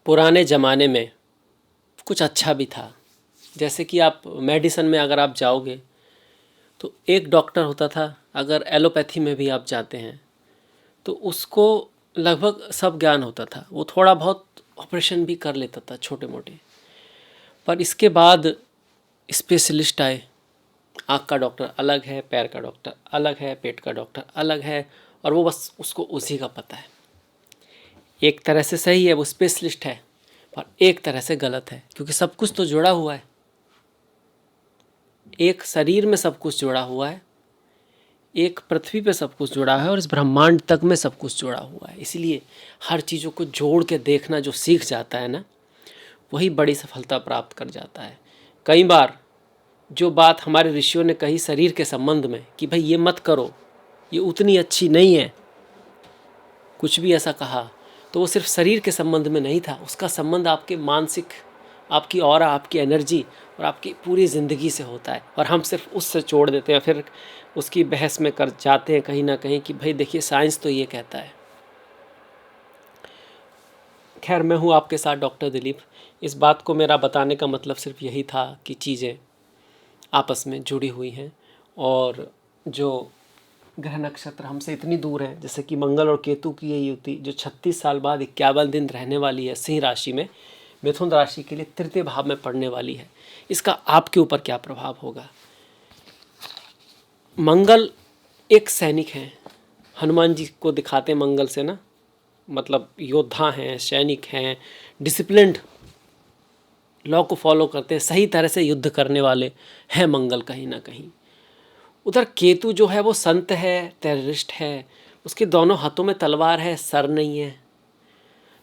पुराने ज़माने में कुछ अच्छा भी था। जैसे कि आप मेडिसिन में अगर आप जाओगे तो एक डॉक्टर होता था। अगर एलोपैथी में भी आप जाते हैं तो उसको लगभग सब ज्ञान होता था। वो थोड़ा बहुत ऑपरेशन भी कर लेता था छोटे मोटे। पर इसके बाद स्पेशलिस्ट आए। आँख का डॉक्टर अलग है, पैर का डॉक्टर अलग है, पेट का डॉक्टर अलग है, और वो बस उसको उसी का पता है। एक तरह से सही है, वो स्पेशलिस्ट है, पर एक तरह से गलत है, क्योंकि सब कुछ तो जुड़ा हुआ है। एक शरीर में सब कुछ जुड़ा हुआ है, एक पृथ्वी पे सब कुछ जुड़ा है, और इस ब्रह्मांड तक में सब कुछ जुड़ा हुआ है। इसलिए हर चीज़ों को जोड़ के देखना जो सीख जाता है ना, वही बड़ी सफलता प्राप्त कर जाता है। कई बार जो बात हमारे ऋषियों ने कही शरीर के संबंध में कि भाई ये मत करो, ये उतनी अच्छी नहीं है, कुछ भी ऐसा कहा, तो वो सिर्फ शरीर के संबंध में नहीं था। उसका संबंध आपके मानसिक, आपकी ऑरा, आपकी एनर्जी और आपकी पूरी ज़िंदगी से होता है। और हम सिर्फ उससे छोड़ देते हैं, फिर उसकी बहस में कर जाते हैं कहीं ना कहीं कि भाई देखिए साइंस तो ये कहता है। खैर, मैं हूँ आपके साथ डॉक्टर दिलीप। इस बात को मेरा बताने का मतलब सिर्फ यही था कि चीज़ें आपस में जुड़ी हुई हैं, और जो ग्रह नक्षत्र हमसे इतनी दूर हैं, जैसे कि मंगल और केतु की ये युति जो 36 साल बाद 51 दिन रहने वाली है सिंह राशि में, मिथुन राशि के लिए तृतीय भाव में पड़ने वाली है, इसका आपके ऊपर क्या प्रभाव होगा। मंगल एक सैनिक हैं। हनुमान जी को दिखाते हैं मंगल से ना, मतलब योद्धा हैं, सैनिक हैं, डिसिप्लिन्ड, लॉ को फॉलो करते हैं, सही तरह से युद्ध करने वाले हैं मंगल कहीं ना कहीं। उधर केतु जो है वो संत है, टेररिस्ट है, उसके दोनों हाथों में तलवार है, सर नहीं है।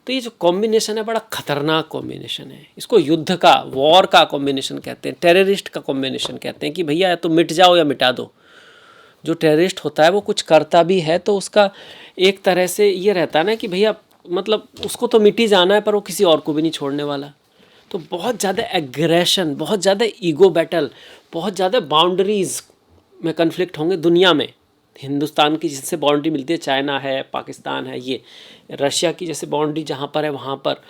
तो ये जो कॉम्बिनेशन है बड़ा खतरनाक कॉम्बिनेशन है। इसको युद्ध का, वॉर का कॉम्बिनेशन कहते हैं, टेररिस्ट का कॉम्बिनेशन कहते हैं कि भैया या तो मिट जाओ या मिटा दो। जो टेररिस्ट होता है वो कुछ करता भी है तो उसका एक तरह से ये रहता है ना कि भैया मतलब उसको तो मिट ही जाना है, पर वो किसी और को भी नहीं छोड़ने वाला। तो बहुत ज़्यादा एग्रेशन, बहुत ज़्यादा ईगो बैटल, बहुत ज़्यादा बाउंड्रीज़ में कन्फ्लिक्ट होंगे दुनिया में। हिंदुस्तान की जिससे बाउंड्री मिलती है, चाइना है, पाकिस्तान है, ये रशिया की जैसे बाउंड्री जहाँ पर है वहाँ पर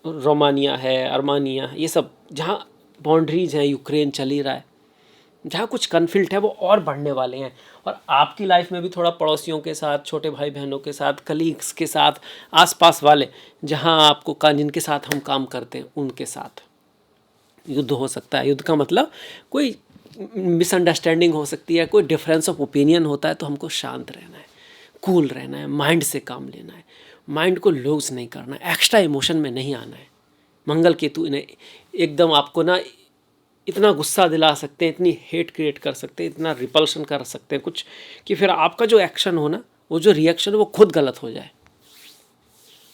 रोमानिया है, अर्मानिया, ये सब जहाँ बाउंड्रीज हैं, यूक्रेन चल ही रहा है, जहाँ कुछ कन्फ्लिक्ट है वो और बढ़ने वाले हैं। और आपकी लाइफ में भी थोड़ा पड़ोसियों के साथ, छोटे भाई बहनों के साथ, कलीग्स के साथ, आसपास वाले जहाँ आपको जिनके साथ हम काम करते हैं उनके साथ युद्ध हो सकता है। युद्ध का मतलब कोई मिसअंडरस्टैंडिंग हो सकती है, कोई डिफरेंस ऑफ ओपिनियन होता है, तो हमको शांत रहना है, कूल रहना है, माइंड से काम लेना है, माइंड को लूज नहीं करना है, एक्स्ट्रा इमोशन में नहीं आना है। मंगल केतु इन्हें एकदम आपको ना इतना गुस्सा दिला सकते हैं, इतनी हेट क्रिएट कर सकते हैं, इतना रिपल्शन कर सकते हैं कुछ, कि फिर आपका जो एक्शन हो ना, वो जो रिएक्शन वो खुद गलत हो जाए।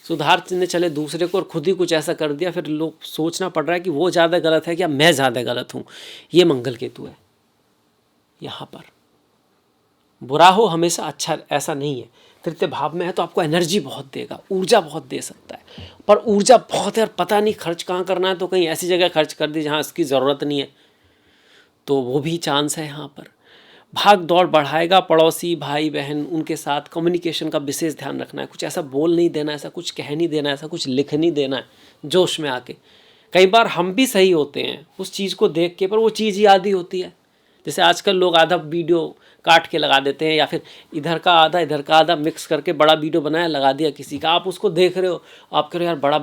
सुधारने चले दूसरे को और खुद ही कुछ ऐसा कर दिया, फिर लोग सोचना पड़ रहा है कि वो ज़्यादा गलत है क्या मैं ज़्यादा गलत हूँ। ये मंगल केतु है यहाँ पर। बुरा हो हमेशा अच्छा ऐसा नहीं है। तृतीय भाव में है तो आपको एनर्जी बहुत देगा, ऊर्जा बहुत दे सकता है, पर ऊर्जा बहुत है और पता नहीं खर्च कहाँ करना है, तो कहीं ऐसी जगह खर्च कर दी जहाँ इसकी ज़रूरत नहीं है, तो वो भी चांस है यहाँ पर। भाग दौड़ बढ़ाएगा, पड़ोसी भाई बहन उनके साथ कम्युनिकेशन का विशेष ध्यान रखना है। कुछ ऐसा बोल नहीं देना, ऐसा कुछ कह नहीं देना, ऐसा कुछ लिख नहीं देना है जोश में आके। कई बार हम भी सही होते हैं उस चीज़ को देख के, पर वो चीज़ ही आधी होती है। जैसे आजकल लोग आधा वीडियो काट के लगा देते हैं, या फिर इधर का आधा मिक्स करके बड़ा वीडियो बनाया लगा दिया किसी का, आप उसको देख रहे हो, आप कह रहे हो यार बड़ा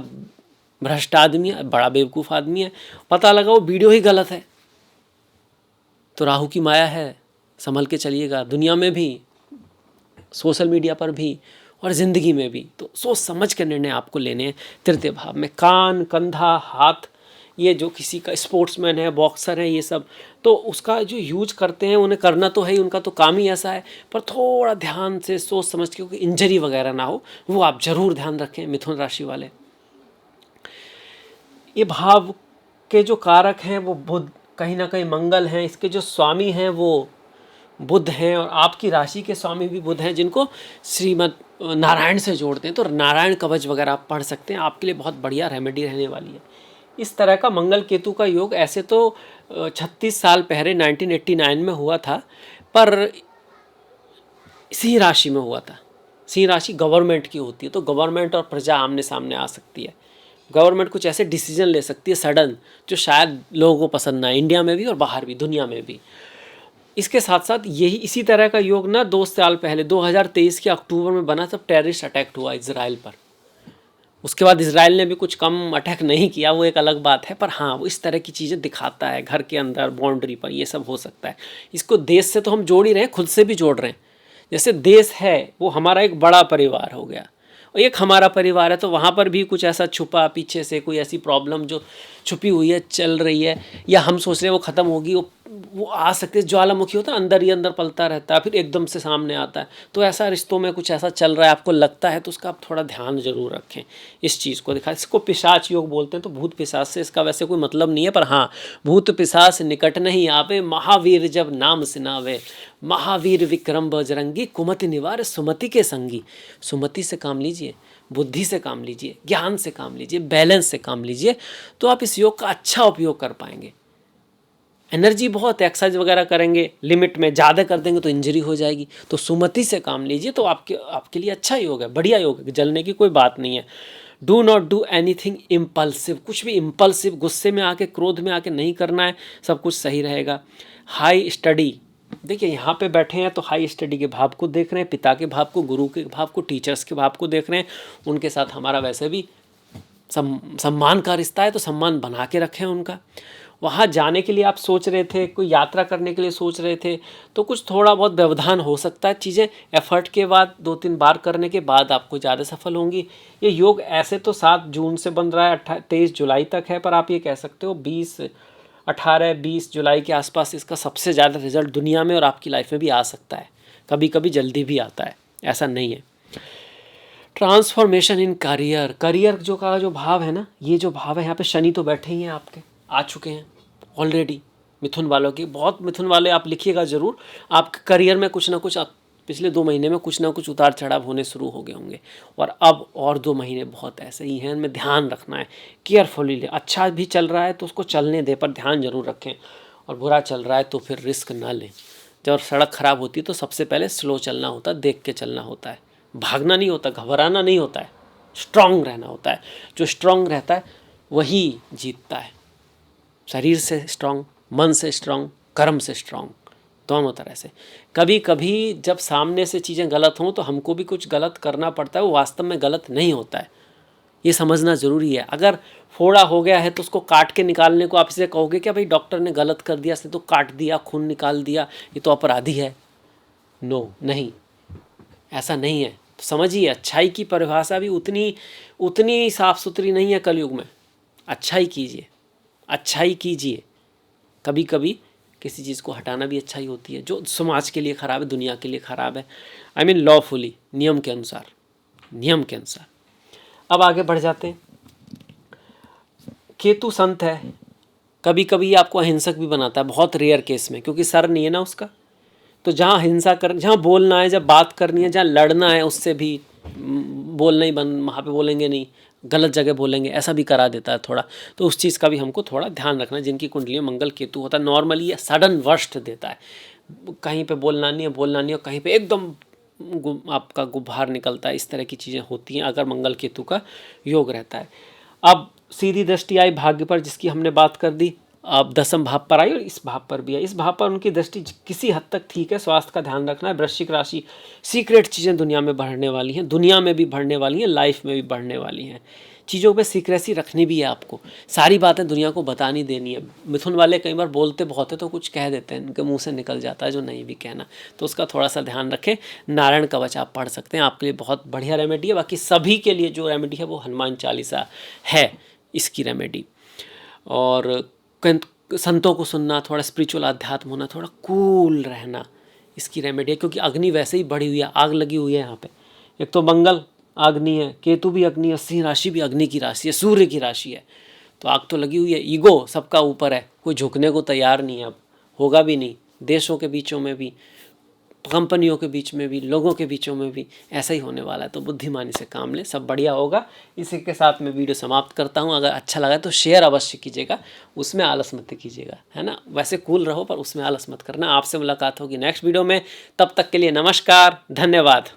भ्रष्ट आदमी है, बड़ा बेवकूफ़ आदमी है, पता लगा वो वीडियो ही गलत है। तो राहु की माया है, संभल के चलिएगा, दुनिया में भी, सोशल मीडिया पर भी और ज़िंदगी में भी। तो सोच समझ के निर्णय आपको लेने हैं। तृतीय भाव में कान, कंधा, हाथ, ये जो किसी का स्पोर्ट्समैन है, बॉक्सर है, ये सब तो उसका जो यूज करते हैं उन्हें करना तो है ही, उनका तो काम ही ऐसा है, पर थोड़ा ध्यान से सोच समझ के, क्योंकि इंजरी वगैरह ना हो, वो आप ज़रूर ध्यान रखें मिथुन राशि वाले। ये भाव के जो कारक हैं वो बुध, कहीं ना कहीं मंगल हैं, इसके जो स्वामी हैं वो बुध हैं, और आपकी राशि के स्वामी भी बुध हैं, जिनको श्रीमद नारायण से जोड़ते हैं। तो नारायण कवच वगैरह आप पढ़ सकते हैं, आपके लिए बहुत बढ़िया रेमेडी रहने वाली है। इस तरह का मंगल केतु का योग ऐसे तो 36 साल पहले 1989 में हुआ था, पर सिंह राशि में हुआ था। सिंह राशि गवर्नमेंट की होती है, तो गवर्नमेंट और प्रजा आमने सामने आ सकती है। गवर्नमेंट कुछ ऐसे डिसीजन ले सकती है सडन, जो शायद लोगों को पसंद ना आए, इंडिया में भी और बाहर भी, दुनिया में भी। इसके साथ साथ यही इसी तरह का योग ना 2 साल पहले 2023 के अक्टूबर में बना, तब टेररिस्ट अटैक हुआ इजराइल पर। उसके बाद इजराइल ने भी कुछ कम अटैक नहीं किया, वो एक अलग बात है, पर हाँ वो इस तरह की चीज़ें दिखाता है, घर के अंदर बाउंड्री पर ये सब हो सकता है। इसको देश से तो हम जोड़ ही रहे हैं, खुद से भी जोड़ रहे हैं। जैसे देश है वो हमारा एक बड़ा परिवार हो गया, और एक हमारा परिवार है, तो वहाँ पर भी कुछ ऐसा छुपा पीछे से कोई ऐसी प्रॉब्लम जो छुपी हुई है, चल रही है, या हम सोच रहे हैं वो ख़त्म होगी, वो आ सकती है। ज्वालामुखी होता है, अंदर ही अंदर पलता रहता है, फिर एकदम से सामने आता है। तो ऐसा रिश्तों में कुछ ऐसा चल रहा है, आपको लगता है, तो उसका आप थोड़ा ध्यान जरूर रखें। इस चीज़ को दिखा, इसको पिशाच योग बोलते हैं। तो भूत पिशाच से इसका वैसे कोई मतलब नहीं है, पर हाँ, भूत पिशाच निकट नहीं आवे, महावीर जब नाम सिनावे, महावीर विक्रम बजरंगी, कुमति निवार सुमति के संगी। सुमति से काम लीजिए, बुद्धि से काम लीजिए, ज्ञान से काम लीजिए, बैलेंस से काम लीजिए, तो आप इस योग का अच्छा उपयोग कर पाएंगे। एनर्जी बहुत, एक्सरसाइज वगैरह करेंगे लिमिट में, ज़्यादा कर देंगे तो इंजरी हो जाएगी। तो सुमति से काम लीजिए, तो आपके लिए अच्छा योग है, बढ़िया योग है, जलने की कोई बात नहीं है। Do not do anything impulsive, कुछ भी इम्पल्सिव गुस्से में आके, क्रोध में आके नहीं करना है, सब कुछ सही रहेगा। हाई स्टडी, देखिए यहाँ पे बैठे हैं तो हाई स्टडी के भाव को देख रहे हैं, पिता के भाव को, गुरु के भाव को, टीचर्स के भाव को देख रहे हैं। उनके साथ हमारा वैसे भी सम्मान का रिश्ता है, तो सम्मान बना के रखें उनका। वहाँ जाने के लिए आप सोच रहे थे, कोई यात्रा करने के लिए सोच रहे थे, तो कुछ थोड़ा बहुत व्यवधान हो सकता है। चीज़ें एफर्ट के बाद 2-3 बार करने के बाद आपको ज़्यादा सफल होंगी। ये योग ऐसे तो 7 जून से बन रहा है, 23 जुलाई तक है, पर आप ये कह सकते हो 18-20 जुलाई के आसपास इसका सबसे ज़्यादा रिजल्ट दुनिया में और आपकी लाइफ में भी आ सकता है। कभी कभी जल्दी भी आता है, ऐसा नहीं है। ट्रांसफॉर्मेशन इन करियर, करियर जो भाव है ना, ये जो भाव है, यहाँ पे शनि तो बैठे ही हैं, आपके आ चुके हैं ऑलरेडी। मिथुन वालों की, बहुत मिथुन वाले आप लिखिएगा ज़रूर, आपके करियर में कुछ ना कुछ पिछले 2 महीने में कुछ ना कुछ उतार चढ़ाव होने शुरू हो गए होंगे, और अब और 2 महीने बहुत ऐसे ही हैं, इनमें ध्यान रखना है, केयरफुली ले। अच्छा भी चल रहा है तो उसको चलने दे, पर ध्यान जरूर रखें, और बुरा चल रहा है तो फिर रिस्क ना लें। जब सड़क खराब होती है तो सबसे पहले स्लो चलना होता है, देख के चलना होता है, भागना नहीं होता, घबराना नहीं होता है, स्ट्रांग रहना होता है। जो स्ट्रांग रहता है वही जीतता है, शरीर से स्ट्रांग, मन से स्ट्रांग, कर्म से स्ट्रांग, दोनों तरह से। कभी कभी जब सामने से चीज़ें गलत हों तो हमको भी कुछ गलत करना पड़ता है, वो वास्तव में गलत नहीं होता है, ये समझना ज़रूरी है। अगर फोड़ा हो गया है तो उसको काट के निकालने को आप इसे कहोगे क्या भाई डॉक्टर ने गलत कर दिया, इसने तो काट दिया, खून निकाल दिया, ये तो अपराधी है? नो, नहीं, ऐसा नहीं है। तो समझिए, अच्छाई की परिभाषा भी उतनी साफ सुथरी नहीं है कलयुग में। अच्छाई कीजिए, अच्छाई कीजिए। कभी कभी किसी चीज़ को हटाना भी अच्छाई होती है, जो समाज के लिए ख़राब है, दुनिया के लिए ख़राब है। आई मीन लॉफुली, नियम के अनुसार, नियम के अनुसार। अब आगे बढ़ जाते हैं। केतु संत है, कभी कभी आपको अहिंसक भी बनाता है, बहुत रेयर केस में, क्योंकि सर नहीं है ना उसका। तो जहाँ हिंसा कर, जहाँ बोलना है, जब बात करनी है, जहाँ लड़ना है, उससे भी बोलना ही बंद, वहाँ पे बोलेंगे नहीं, गलत जगह बोलेंगे, ऐसा भी करा देता है थोड़ा। तो उस चीज़ का भी हमको थोड़ा ध्यान रखना है। जिनकी कुंडली में मंगल केतु होता है, नॉर्मली ये सडन वर्स्ट देता है, कहीं पे बोलना नहीं है, बोलना नहीं है, कहीं पे एकदम आपका गुब्बार निकलता है, इस तरह की चीज़ें होती हैं अगर मंगल केतु का योग रहता है। अब सीधी दृष्टि आई भाग्य पर, जिसकी हमने बात कर दी। अब 10वें भाव पर आई और इस भाव पर भी है। इस भाव पर उनकी दृष्टि किसी हद तक ठीक है, स्वास्थ्य का ध्यान रखना है। वृश्चिक राशि, सीक्रेट चीज़ें दुनिया में बढ़ने वाली हैं, दुनिया में भी बढ़ने वाली हैं, लाइफ में भी बढ़ने वाली हैं। चीज़ों पे सीक्रेसी रखनी भी है आपको, सारी बातें दुनिया को बता नहीं देनी है। मिथुन वाले कई बार बोलते बहुत है तो कुछ कह देते हैं, उनके मुंह से निकल जाता है जो नहीं भी कहना, तो उसका थोड़ा सा ध्यान रखें। नारायण कवच आप पढ़ सकते हैं, आपके लिए बहुत बढ़िया रेमेडी है। बाकी सभी के लिए जो रेमेडी है वो हनुमान चालीसा है इसकी रेमेडी। और संतों को सुनना, थोड़ा स्पिरिचुअल आध्यात्म होना, थोड़ा कूल रहना, इसकी रेमेडी है। क्योंकि अग्नि वैसे ही बढ़ी हुई है, आग लगी हुई है यहाँ पे। एक तो मंगल अग्नि है, केतु भी अग्नि है, सिंह राशि भी अग्नि की राशि है, सूर्य की राशि है, तो आग तो लगी हुई है। ईगो सबका ऊपर है, कोई झुकने को तैयार नहीं है, अब होगा भी नहीं। देशों के बीचों में भी, कंपनियों के बीच में भी, लोगों के बीचों में भी ऐसा ही होने वाला है। तो बुद्धिमानी से काम ले, सब बढ़िया होगा। इसी के साथ मैं वीडियो समाप्त करता हूँ। अगर अच्छा लगा तो शेयर अवश्य कीजिएगा, उसमें आलस मत कीजिएगा, है ना। वैसे कूल रहो पर उसमें आलस मत करना। आपसे मुलाकात होगी नेक्स्ट वीडियो में, तब तक के लिए नमस्कार, धन्यवाद।